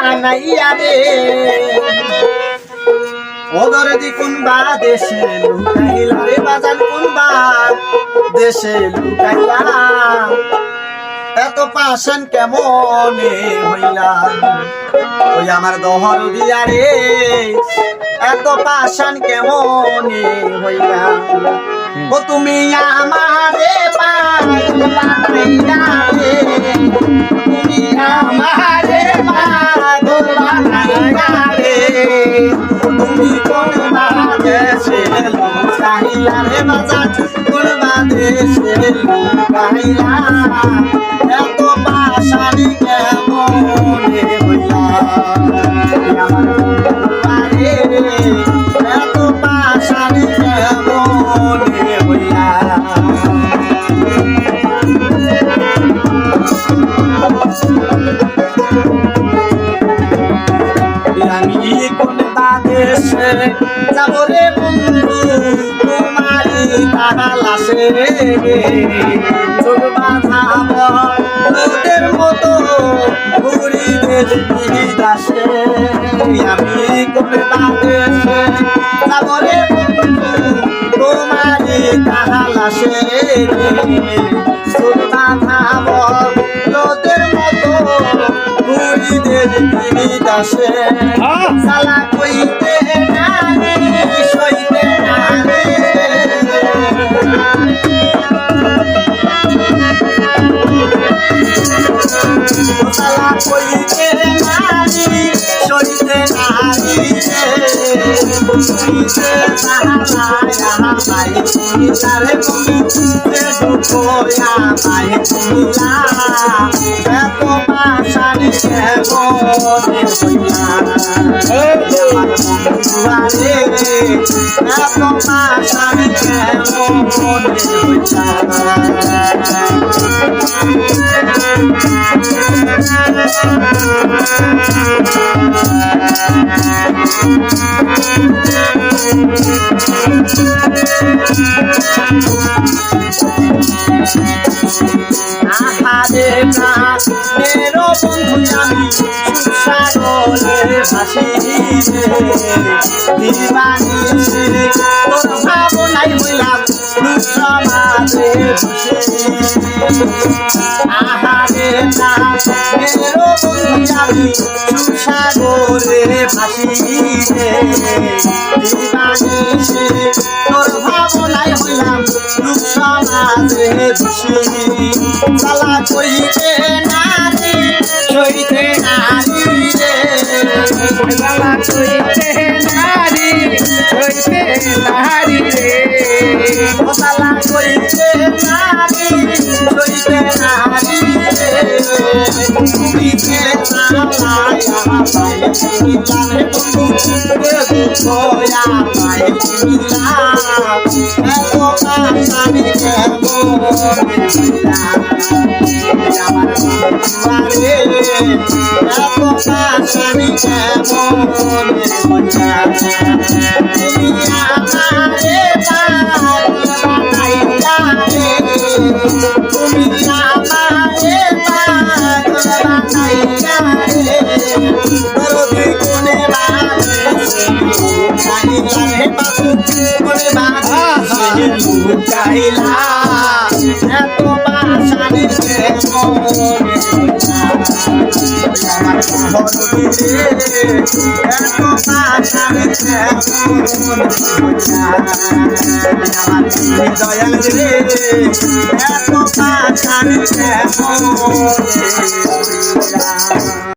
বানাইয়া রে ওদর দি কোন বা দেশে লুকাইলা রে বাজান কোন বা দেশে লুকাইলা এত পাশান কেমনে হইলা ওই আমার দহর দিয়া রে এত পাশান কেমনে হইলা ও তুমি আমারে পাগল বানাইলা রে তুমি আমারে পাগল বানাইলা রে তুমি কোন বাদেশে লুকাইলা রে বাজান কোন বাদেশে লুকাইলা এত পাশানি কেমনে হইলা আমার রে এত পাশানি কেমনে হইলা আমি কোন বাদেশে যাব রে বন্ধু তোমারি তালাশে চোখ বাঁধাব তোদের মতো ঘুরি দেশ বিদাসে আমি কোন বাদেশে যাব রে বন্ধু তোমারি তালাশে চোখ বাঁধাব তোদের মতো ঘুরি দেশ বিদাসে সালা কইতে না রে সইতে না রে সালা কইতে না রে সইতে না রে সইতে সালা ভাই তারে বন্ধুতে দুপয়া ভাই তুলা এত পাশানি কেমনে হইলা আমার বন্ধুয়ারে এত পাশানি কেমনে হইলা আহারে না মেরো বন্ধু আমি সাগরে ভাসি দিবানি তোর ভাবনাই হইলাম সমাজে আহারে না মেরো বন্ধু আমি সাগরে ভাসি দিবানি তোর ভাবনাই হইলাম সমাজে ভাসি সালা কইতে নারী সইতে নারী রে সালা কইতে নারী সইতে নারী রে সালা কইতে নারী সইতে নারী রে তুমি কে সালায়া পাই জানে বন্ধু রে কোয়া পাই না এত পাশানি কেমনে আমার বাড়ি এত পাশানি কেমনে হইলা তুমি আমারে পাগল বানাইলা রে তুমি আমারে পাগল বানাইলা রে দরদি কোনে বাদেশে লুকাইলা রে বাবু কোনে বাদেশে লুকাইলা এত পাশানি কেমনে আমার বন্ধুরে এত পাশানি কেমনে আমার দয়াল রে এত পাশানি কেমনে